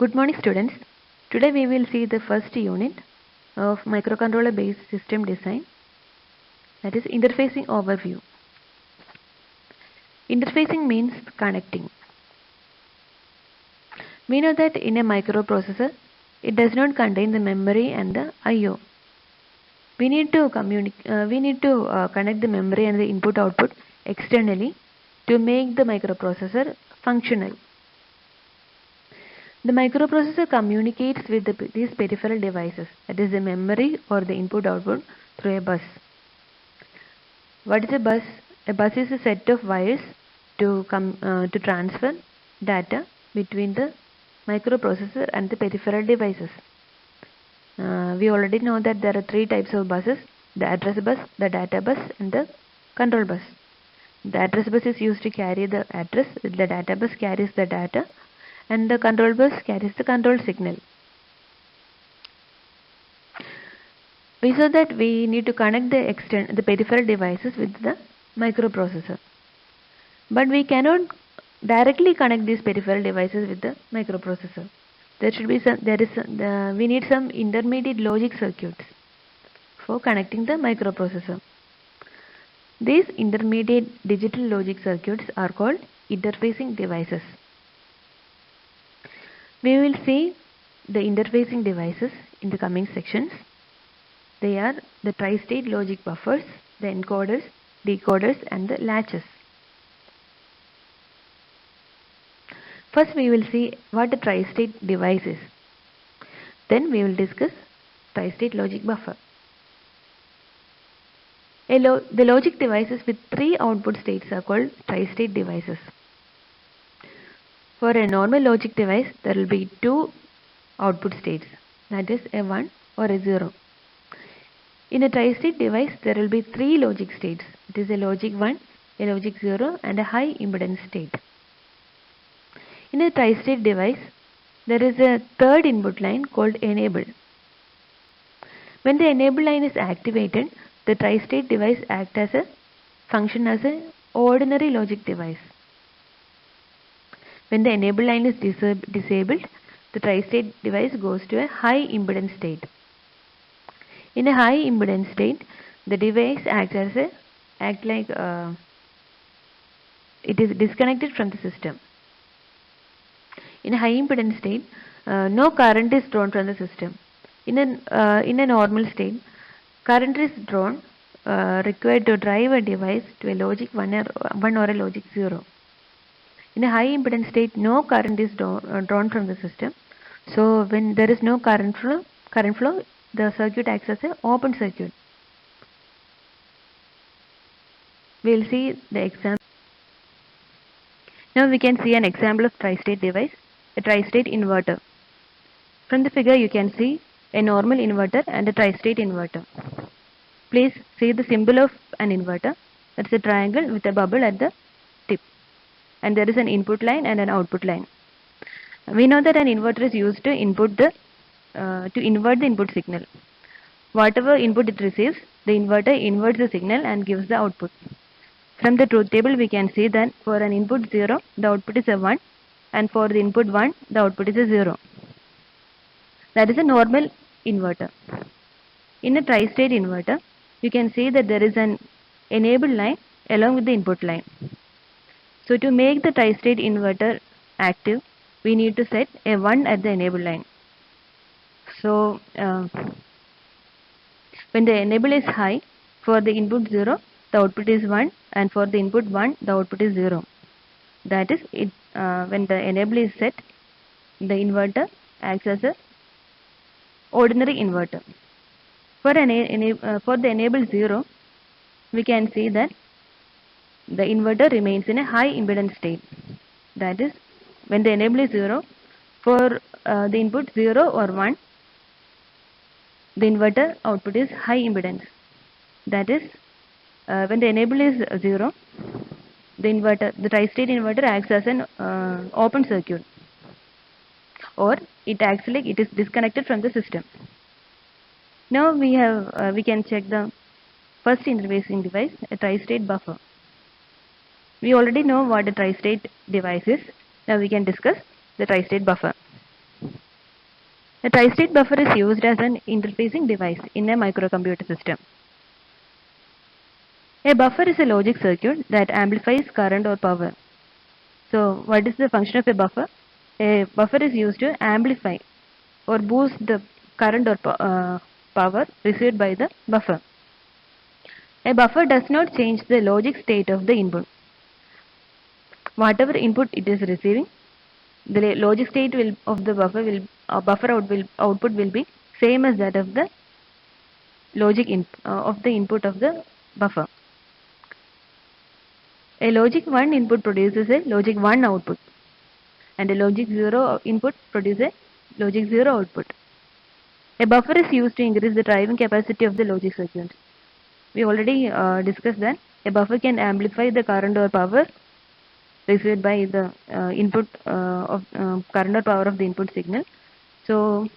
Good morning students. Today we will see the first unit of microcontroller based system design, that is interfacing overview. Interfacing means connecting. We know that in a microprocessor it does not contain the memory and the I/O. We need to connect the memory and the input output externally to make the microprocessor functional. The microprocessor communicates with these peripheral devices, that is the memory or the input output, through a bus. What is a bus? A bus is a set of wires to transfer data between the microprocessor and the peripheral devices. We already know that there are three types of buses: the address bus, the data bus, and the control bus. The address bus is used to carry the address, the data bus carries the data, and the control bus carries the control signal. We saw that we need to connect the peripheral devices with the microprocessor, but we cannot directly connect these peripheral devices with the microprocessor. We need some intermediate logic circuits for connecting the microprocessor. These intermediate digital logic circuits are called interfacing devices. We will see the interfacing devices in the coming sections. They are the tri-state logic buffers, the encoders, decoders, and the latches. First we will see what the tri-state device is. Then we will discuss tri-state logic buffer. The logic devices with three output states are called tri-state devices. For a normal logic device, there will be two output states, that is a 1 or a 0. In a tri-state device, there will be three logic states. It is a logic 1, a logic 0, and a high impedance state. In a tri-state device, there is a third input line called enable. When the enable line is activated, the tri-state device function as an ordinary logic device. When the enable line is disabled, the tri-state device goes to a high impedance state. In a high impedance state, the device it is disconnected from the system. In a high impedance state, no current is drawn from the system. In a normal state, current is drawn required to drive a device to a logic 1 or a logic 0. In a high impedance state, no current is drawn from the system. So when there is no current flow, the circuit acts as an open circuit. We will see the example. Now we can see an example of tri-state device, a tri-state inverter. From the figure you can see a normal inverter and a tri-state inverter. Please see the symbol of an inverter. That is a triangle with a bubble at the tip. And there is an input line and an output line. We know that an inverter is used to invert the input signal. Whatever input it receives, the inverter inverts the signal and gives the output. From the truth table we can see that for an input 0, the output is a 1, and for the input 1, the output is a 0. That is a normal inverter. In a tri-state inverter, you can see that there is an enable line along with the input line. So to make the tri-state inverter active, we need to set a 1 at the enable line. So when the enable is high, for the input 0, the output is 1, and for the input 1, the output is 0. That is, when the enable is set, the inverter acts as a ordinary inverter. For the enable 0, we can see that the inverter remains in a high impedance state. That is, when the enable is 0, for the input 0 or 1, the inverter output is high impedance. That is, when the enable is 0, the tri-state inverter acts as an open circuit, or it acts like it is disconnected from the system. Now we can check the first interfacing device, a tri-state buffer. We already know what a tri-state device is. Now we can discuss the tri-state buffer. A tri-state buffer is used as an interfacing device in a microcomputer system. A buffer is a logic circuit that amplifies current or power. So, what is the function of a buffer? A buffer is used to amplify or boost the current or power received by the buffer. A buffer does not change the logic state of the input. Whatever input it is receiving, the logic state of the buffer output will be same as that of the of the input of the buffer. A logic 1 input produces a logic 1 output, and a logic 0 input produces a logic 0 output. A buffer is used to increase the driving capacity of the logic circuit. We already discussed that a buffer can amplify the current or power received by the input of current or power of the input signal. So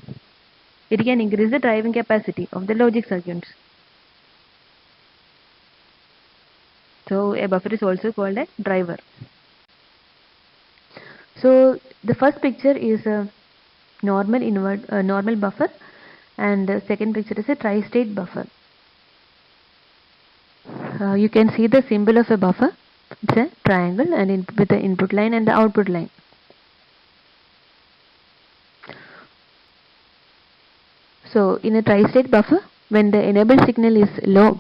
it can increase the driving capacity of the logic circuits. So a buffer is also called a driver. So the first picture is a normal buffer, and the second picture is a tri-state buffer. You can see the symbol of a buffer. It's a triangle and with the input line and the output line. So in a tri-state buffer, when the enable signal is low,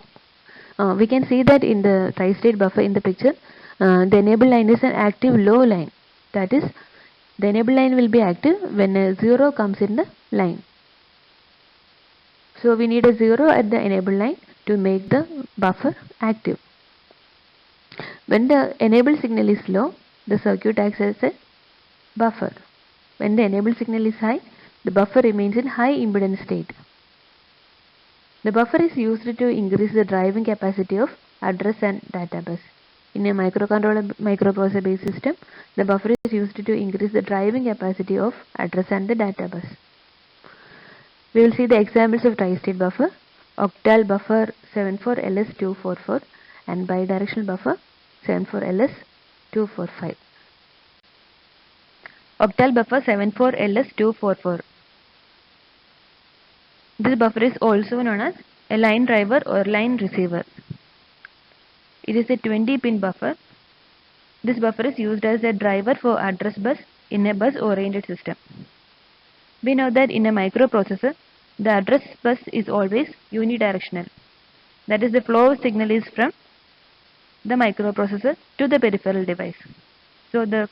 we can see that in the tri-state buffer in the picture, the enable line is an active low line. That is, the enable line will be active when a 0 comes in the line. So we need a 0 at the enable line to make the buffer active. When the enable signal is low, the circuit acts as a buffer. When the enable signal is high, the buffer remains in high impedance state. The buffer is used to increase the driving capacity of address and data bus. In a microprocessor based system, the buffer is used to increase the driving capacity of address and the data bus. We will see the examples of tri-state buffer: octal buffer 74LS244 and bidirectional buffer 74LS245. Octal buffer 74LS244. This buffer is also known as a line driver or line receiver. It is a 20-pin buffer. This buffer is used as a driver for address bus in a bus-oriented system. We know that in a microprocessor, the address bus is always unidirectional. That is, the flow of signal is from the microprocessor to the peripheral device. So the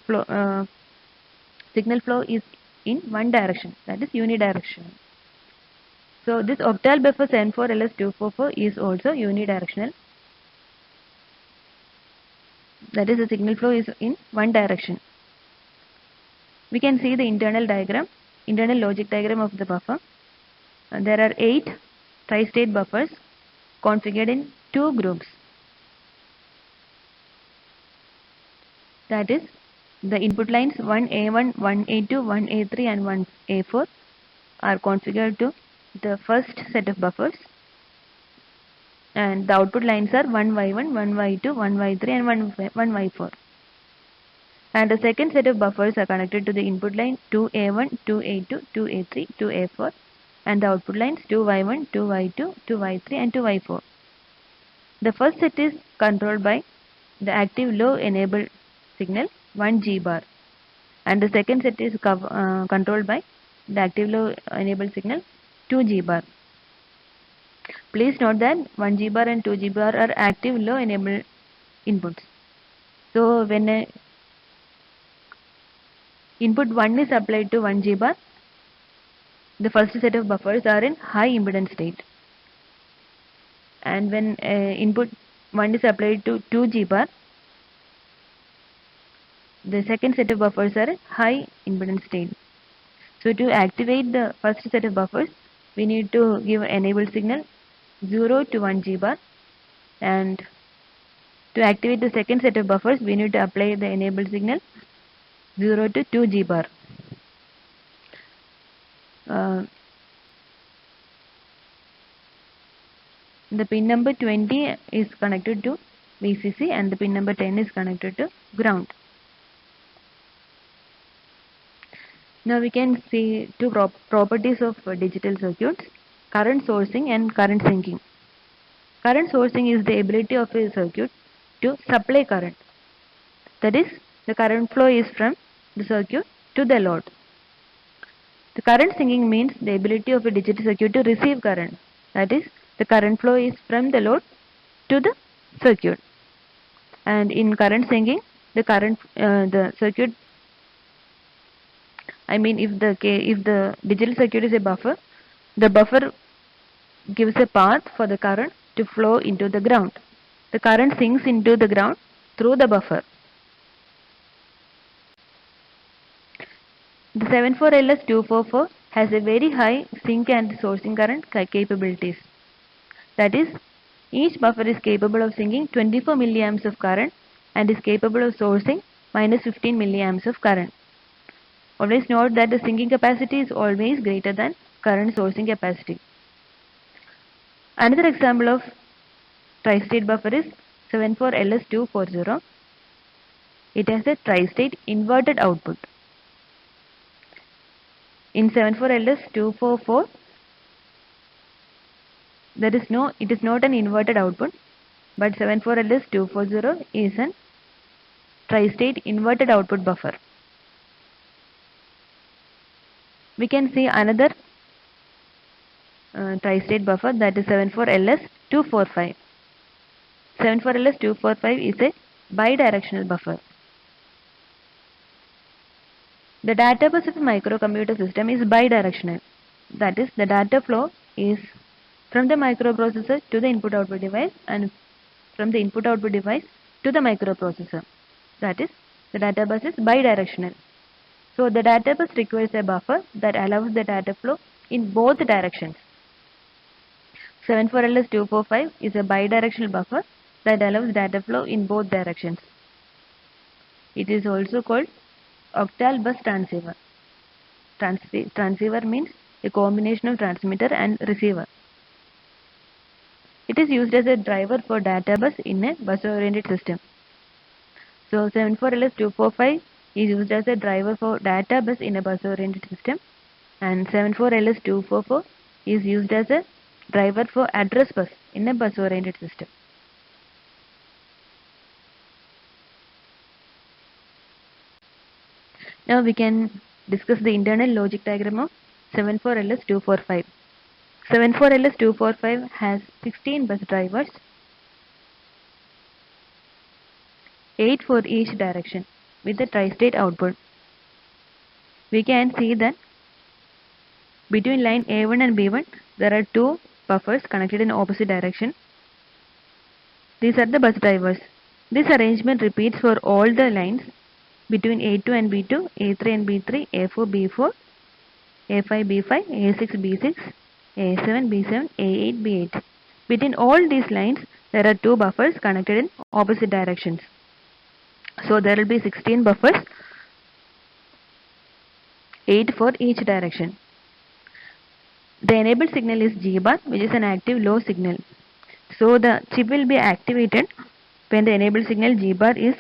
signal flow is in one direction, that is unidirectional. So this octal buffer 74LS244 is also unidirectional. That is, the signal flow is in one direction. We can see the internal logic diagram of the buffer. There are 8 tri-state buffers configured in 2 groups. That is, the input lines 1A1, 1A2, 1A3 and 1A4 are configured to the first set of buffers, and the output lines are 1Y1, 1Y2, 1Y3 and 1Y4. And the second set of buffers are connected to the input line 2A1, 2A2, 2A3, 2A4, and the output lines 2Y1, 2Y2, 2Y3 and 2Y4. The first set is controlled by the active low enable signal 1 G bar, and the second set is controlled by the active low enable signal 2 G bar. Please note that 1 G bar and 2 G bar are active low enable inputs. So when input 1 is applied to 1 G bar, the first set of buffers are in high impedance state. And when input 1 is applied to 2 G bar, the second set of buffers are in high impedance state. So to activate the first set of buffers, we need to give enable signal 0 to 1 G bar, and to activate the second set of buffers, we need to apply the enable signal 0 to 2 G bar. The pin number 20 is connected to VCC and the pin number 10 is connected to ground. Now we can see two properties of digital circuits: current sourcing and current sinking. Current sourcing is the ability of a circuit to supply current. That is, the current flow is from the circuit to the load. The current sinking means the ability of a digital circuit to receive current. That is, the current flow is from the load to the circuit. And in current sinking, the circuit, I mean, if the digital circuit is a buffer, the buffer gives a path for the current to flow into the ground. The current sinks into the ground through the buffer. The 74LS244 has a very high sink and sourcing current capabilities. That is, each buffer is capable of sinking 24 milliamps of current and is capable of sourcing minus 15 milliamps of current. Always note that the sinking capacity is always greater than current sourcing capacity. Another example of tri-state buffer is 74LS240. It has a tri-state inverted output. In 74LS244, it is not an inverted output, but 74LS240 is an tri-state inverted output buffer. We can see another tri-state buffer, that is 74LS245. 74LS245 is a bidirectional buffer. The data bus of a microcomputer system is bidirectional. That is, the data flow is from the microprocessor to the input-output device and from the input-output device to the microprocessor. That is, the data bus is bidirectional. So the data bus requires a buffer that allows the data flow in both directions. 74LS245 is a bidirectional buffer that allows data flow in both directions. It is also called octal bus transceiver. Transceiver means a combination of transmitter and receiver. It is used as a driver for data bus in a bus-oriented system. So 74LS245 is used as a driver for data bus in a bus-oriented system, and 74LS244 is used as a driver for address bus in a bus-oriented system. Now we can discuss the internal logic diagram of 74LS245. 74LS245 has 16 bus drivers, 8 for each direction, with a tri-state output. We can see that between line A1 and B1 there are 2 buffers connected in opposite direction. These are the bus drivers. This arrangement repeats for all the lines between A2 and B2, A3 and B3, A4, B4, A5, B5, A6, B6, A7, B7, A8, B8. Between all these lines, there are 2 buffers connected in opposite directions. So there will be 16 buffers, 8 for each direction. The enabled signal is G bar, which is an active low signal. So the chip will be activated when the enabled signal G bar is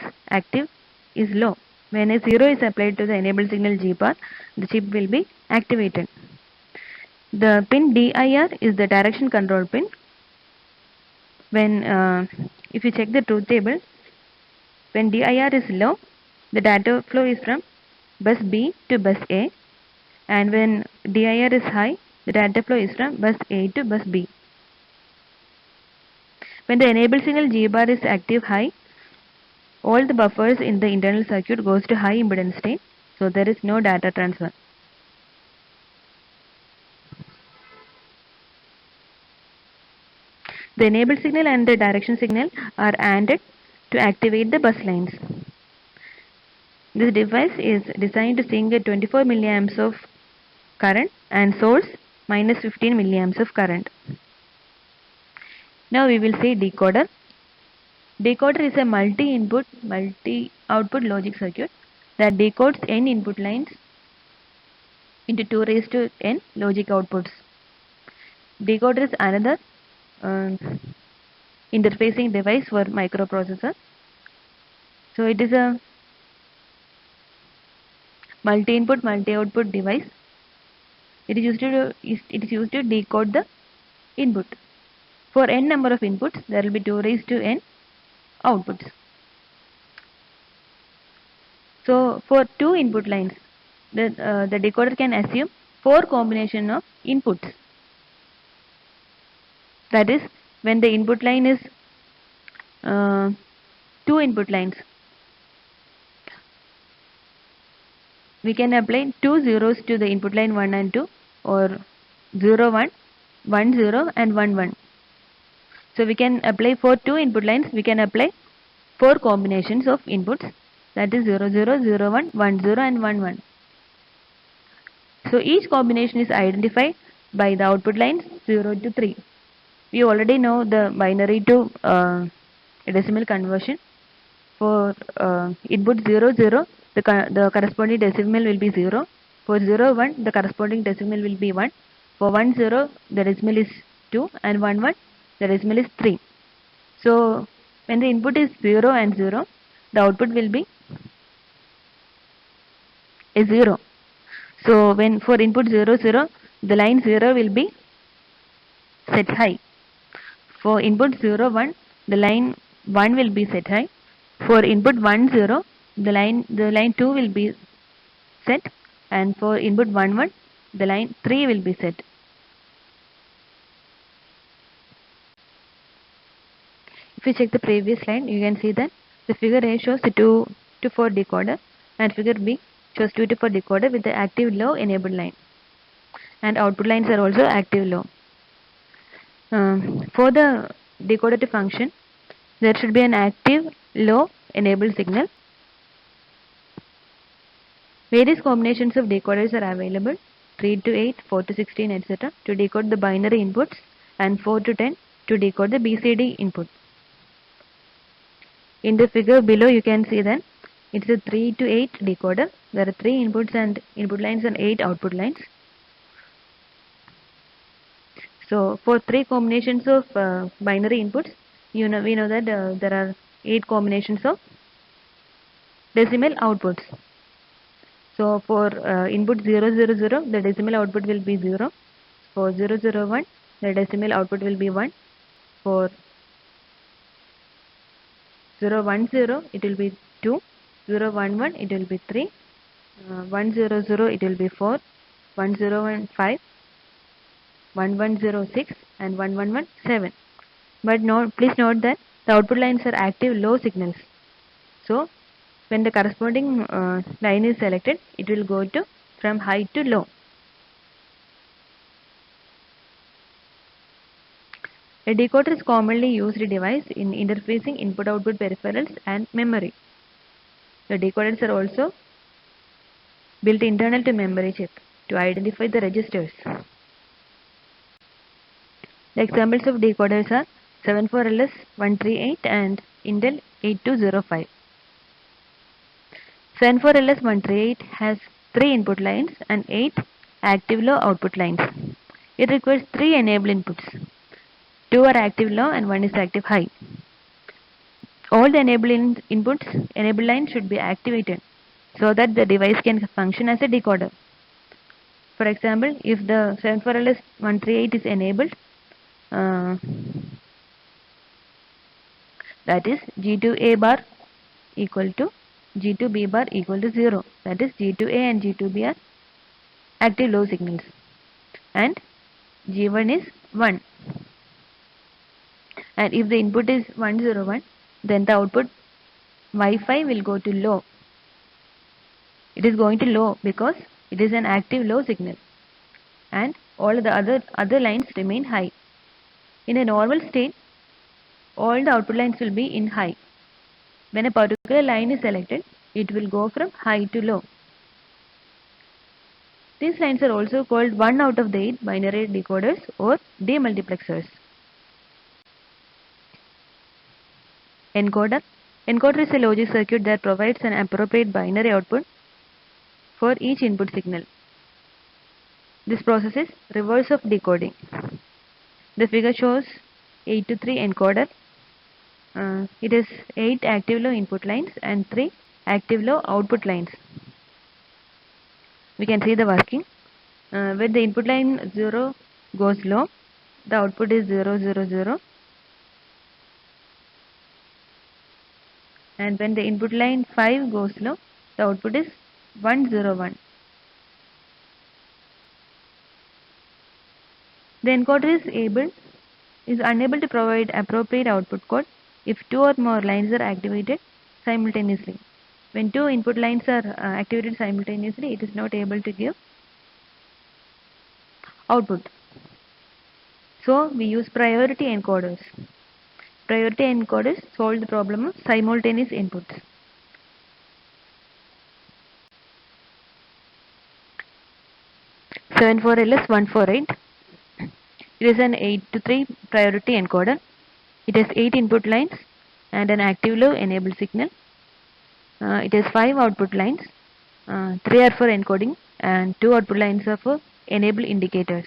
low. When a 0 is applied to the enabled signal G bar, the chip will be activated. The pin DIR is the direction control pin. If you check the truth table, when DIR is low, the data flow is from bus B to bus A, and when DIR is high, the data flow is from bus A to bus B. When the enabled signal G bar is active high, all the buffers in the internal circuit goes to high impedance state, so there is no data transfer. The enabled signal and the direction signal are ANDed to activate the bus lines. This device is designed to sink at 24 milliamps of current and source minus 15 milliamps of current. Now we will see decoder. Decoder is a multi-input, multi-output logic circuit that decodes n input lines into 2 raised to n logic outputs. Decoder is another interfacing device for microprocessor. So it is a multi-input, multi-output device. It is used to decode the input. For n number of inputs, there will be 2 raised to n outputs. So for 2 input lines, the decoder can assume 4 combination of inputs. That is, when the input line is 2 input lines, we can apply 2 zeros to the input line 1 and 2, or 0 1, 1 0 and 1 1. So we can apply for 2 input lines, we can apply 4 combinations of inputs, that is 0 0, 0 1, 1 0 and 1 1. So each combination is identified by the output lines 0 to 3. We already know the binary to decimal conversion. For input 0 0, the corresponding decimal will be 0. For 0 1, the corresponding decimal will be 1. For 1 0, the decimal is 2, and 1 1, the decimal is 3. So when the input is 0 and 0, the output will be a 0. So when for input 0 0, the line 0 will be set high. For input 0 1, the line 1 will be set high. For input 1 0, the line 2 will be set, and for input 1 1, the line 3 will be set. If you check the previous slide, you can see that the figure A shows the 2 to 4 decoder, and figure B shows 2 to 4 decoder with the active low enabled line, and output lines are also active low. For the decoder to function, there should be an active low enabled signal. Various combinations of decoders are available, 3 to 8, 4 to 16, etc. to decode the binary inputs, and 4 to 10 to decode the BCD input. In the figure below, you can see that it's a 3 to 8 decoder. There are 3 inputs and input lines and 8 output lines. So for 3 combinations of binary inputs, we know that there are 8 combinations of decimal outputs. So for input 0 0 0, the decimal output will be 0. For 0 0 1, the decimal output will be 1. For 0 1 0, it will be 2. 0 1 1, it will be 3. 1 0 0, it will be 4. 1 0 1 5. 1 1 0 6 and 1 1 1 7. But please note that the output lines are active low signals. So when the corresponding line is selected, it will go to from high to low. A decoder is commonly used device in interfacing input-output peripherals and memory. The decoders are also built internal to memory chip to identify the registers. The examples of decoders are 74LS138 and Intel 8205. 74LS138 has 3 input lines and 8 active low output lines. It requires 3 enable inputs. 2 are active low and 1 is active high. All the enable lines should be activated so that the device can function as a decoder. For example, if the 74LS138 is enabled, that is G2A bar equal to G2B bar equal to 0. That is G2A and G2B are active low signals, and G1 is 1. And if the input is 101, then the output Wi-Fi will go to low. It is going to low because it is an active low signal, and all the other lines remain high. In a normal state, all the output lines will be in high. When a particular line is selected, it will go from high to low. These lines are also called 1 out of the 8 binary decoders or demultiplexers. Encoder. Encoder is a logic circuit that provides an appropriate binary output for each input signal. This process is reverse of decoding. The figure shows 8 to 3 encoder. It has 8 active low input lines and 3 active low output lines. we can see the working. When the input line 0 goes low, the output is 0 0 0, and when the input line 5 goes low, the output is 1 0 1. The encoder is unable to provide appropriate output code if two or more lines are activated simultaneously. When two input lines are activated simultaneously, it is not able to give output. So we use priority encoders. Priority encoders solve the problem of simultaneous inputs. LS148. It is an 8 to 3 priority encoder. It has 8 input lines and an active low enable signal. It has 5 output lines. 3 are for encoding and 2 output lines are for enable indicators.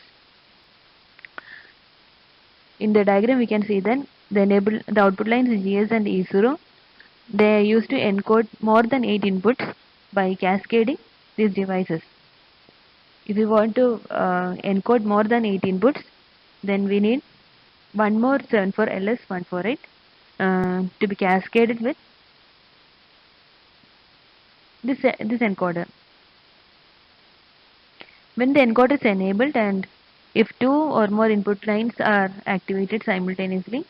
In the diagram we can see that the output lines GS and E0, they are used to encode more than 8 inputs by cascading these devices. If we want to encode more than 8 inputs, then we need one more 74LS148 to be cascaded with this encoder. When the encoder is enabled and if two or more input lines are activated simultaneously,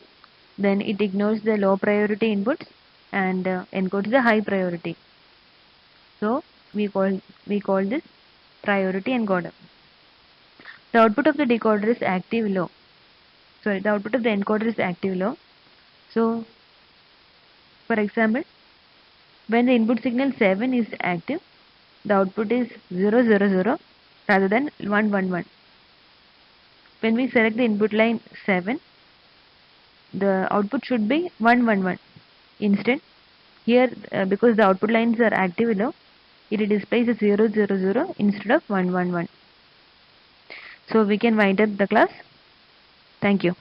then it ignores the low priority inputs and encodes the high priority. So we call this priority encoder. The output of the decoder is active low. Sorry, the output of the encoder is active low. So, for example, when the input signal 7 is active, the output is 0 0 0 rather than 1 1 1. When we select the input line 7, the output should be 1 1 1. Instead, here because the output lines are active below, it displays a 0 0 0 instead of 1 1 1. So we can wind up the class. Thank you.